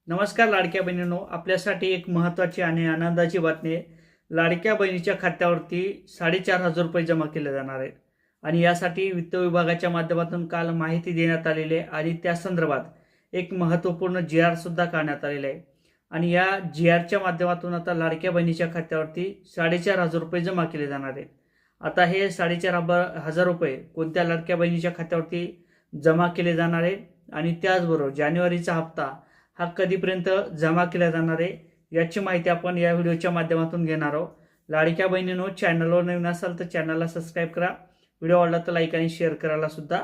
नमस्कार लाडक्या बहिणींनो, आपल्यासाठी एक महत्त्वाची आणि आनंदाची बातमी आहे. लाडक्या बहिणीच्या खात्यावरती 4,500 रुपये जमा केले जाणार आहेत आणि यासाठी वित्त विभागाच्या माध्यमातून काल माहिती देण्यात आलेली आहे आणि त्या संदर्भात एक महत्त्वपूर्ण जी-आर सुद्धा काढण्यात आलेला आहे आणि या जी-आरच्या माध्यमातून आता लाडक्या बहिणीच्या खात्यावरती 4,500 रुपये जमा केले जाणार आहेत. आता हे 4,500 रुपये कोणत्या लाडक्या बहिणीच्या खात्यावरती जमा केले जाणार आहे आणि त्याचबरोबर जानेवारीचा हप्ता हा कधीपर्यंत जमा केला जाणार आहे याची माहिती आपण या व्हिडिओच्या माध्यमातून घेणार आहोत. लाडक्या बहिणींनो, चॅनलवर नवीन असाल तर चॅनलला सबस्क्राईब करा, व्हिडिओ आवडला तर लाईक आणि शेअर करायला सुद्धा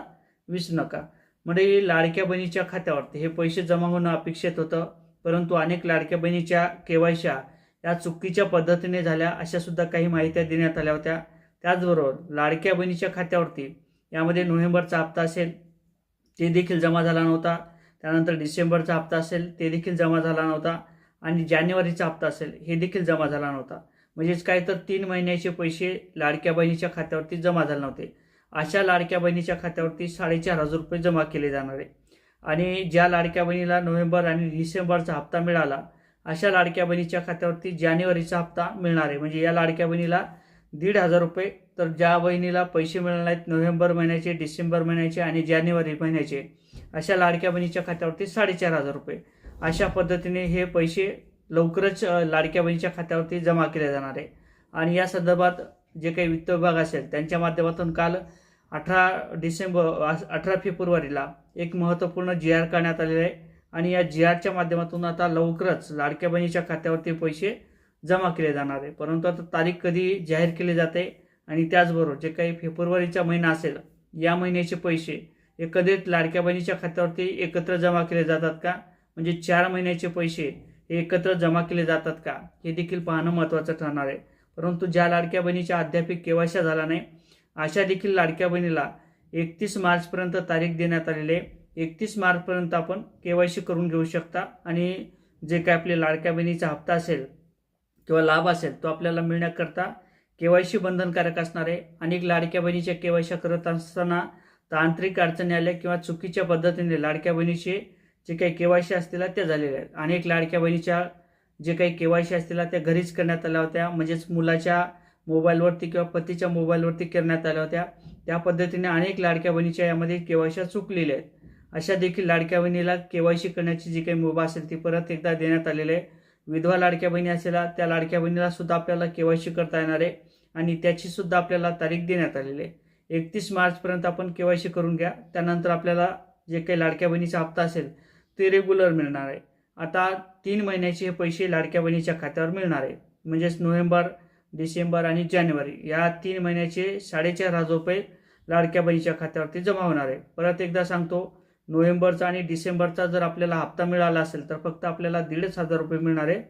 विसरू नका. म्हणजे लाडक्या बहिणीच्या खात्यावरती हे पैसे जमा होणं अपेक्षित होतं, परंतु अनेक लाडक्या बहिणीच्या केवायशा या चुकीच्या पद्धतीने झाल्या अशा सुद्धा काही माहित्या देण्यात आल्या होत्या. त्याचबरोबर लाडक्या बहिणीच्या खात्यावरती यामध्ये नोव्हेंबरचा हप्ता असेल ते देखील जमा झाला नव्हता, त्यानंतर डिसेंबरचा हप्ता असेल ते देखील जमा झाला नव्हता आणि जानेवारीचा हप्ता असेल हे देखील जमा झाला नव्हता. म्हणजेच काय तर 3 महिन्याचे पैसे लाडक्या बहिणीच्या खात्यावरती जमा झाले नव्हते. अशा लाडक्या बहिणीच्या खात्यावरती 4,500 रुपये जमा केले जाणार आहे आणि ज्या लाडक्या बहिणीला नोव्हेंबर आणि डिसेंबरचा हप्ता मिळाला अशा लाडक्या बहिणीच्या खात्यावरती जानेवारीचा हप्ता मिळणार आहे. म्हणजे या लाडक्या बहिणीला 1,500 रुपये, तर ज्या बहिणीला पैसे मिळणार नाहीत नोव्हेंबर महिन्याचे, डिसेंबर महिन्याचे आणि जानेवारी महिन्याचे अशा लाडक्या बहिणीच्या खात्यावरती 4,500 रुपये. अशा पद्धतीने हे पैसे लवकरच लाडक्या बहिणीच्या खात्यावरती जमा केले जाणार आहे आणि या संदर्भात जे काही वित्त विभाग असेल त्यांच्या माध्यमातून काल 18 फेब्रुवारीला एक महत्त्वपूर्ण जी-आर काढण्यात आलेला आहे आणि या जी-आरच्या माध्यमातून आता लवकरच लाडक्या बहिणीच्या खात्यावरती पैसे जमा केले जाणार आहे. परंतु आता तारीख कधी जाहीर केली जाते आणि त्याचबरोबर जे काही फेब्रुवारीचा महिना असेल या महिन्याचे पैसे एकत्रित लाडक्या बहिणीच्या खात्यावरती एकत्र जमा केले जातात का, म्हणजे 4 महिन्याचे पैसे हे एकत्र जमा केले जातात का, हे देखील पाहणं महत्त्वाचं ठरणार आहे. परंतु ज्या लाडक्या बहिणीच्या अद्याप केवायसी झाला नाही अशा देखील लाडक्या बहिणीला 31 मार्चपर्यंत तारीख देण्यात आलेली आहे. 31 मार्चपर्यंत आपण केवायसी करून घेऊ शकता आणि जे काय आपले लाडक्या बहिणीचा हप्ता असेल किंवा लाभ असेल तो आपल्याला मिळण्याकरता केवायसी बंधनकारक असणार आहे. अनेक लाडक्या बहिणीच्या केवायसी करत असताना तांत्रिक अडचणी आल्या किंवा चुकीच्या पद्धतीने लाडक्या बहिणीचे जे काही केवायसी असतील त्या झालेल्या आहेत. अनेक लाडक्या बहिणीच्या जे काही केवायसी असतील त्या घरीच करण्यात आल्या होत्या, म्हणजेच मुलाच्या मोबाईलवरती किंवा पतीच्या मोबाईलवरती करण्यात आल्या होत्या. त्या पद्धतीने अनेक लाडक्या बहिणीच्या यामध्ये केवायसी चुकलेल्या आहेत. अशा देखील लाडक्या बहिणीला केवायसी करण्याची जी काही मुभा असेल ती परत एकदा देण्यात आलेली आहे. विधवा लाडक्या बहिणी असेल त्या लाडक्या बहिणीला सुद्धा आपल्याला केवायसी करता येणार आहे आणि त्याची सुद्धा आपल्याला तारीख देण्यात आलेली आहे. 31 मार्चपर्यंत आपण केवायसी करून घ्या. त्यानंतर आपल्याला जे काही लाडक्या बहिणीचा हप्ता असेल ते रेग्युलर मिळणार आहे. आता 3 महिन्याचे हे पैसे लाडक्या बहिणीच्या खात्यावर मिळणार आहे. म्हणजेच नोव्हेंबर, डिसेंबर आणि जानेवारी या 3 महिन्याचे 4,500 रुपये लाडक्या बहिणीच्या खात्यावरती जमा होणार आहे. परत एकदा सांगतो, नोव्हेंबरचा आणि डिसेंबरचा जर आपल्याला हप्ता मिळाला असेल तर फक्त आपल्याला 1,500 रुपये मिळणार आहे.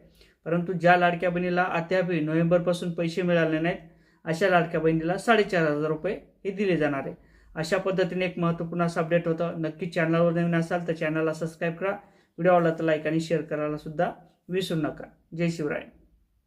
परंतु ज्या लाडक्या बहिणीला अद्याप नोव्हेंबरपासून पैसे मिळाले नाहीत अशा लाडक्या बहिणीला 4,500 रुपये हे दिले जाणार आहे. अशा पद्धतीने एक महत्त्वपूर्ण असं अपडेट होतं. नक्की चॅनलवर नवीन असाल तर चॅनलला सबस्क्राईब करा, व्हिडिओ आवडला तर लाईक आणि शेअर करायला सुद्धा विसरू नका. जय शिवराय.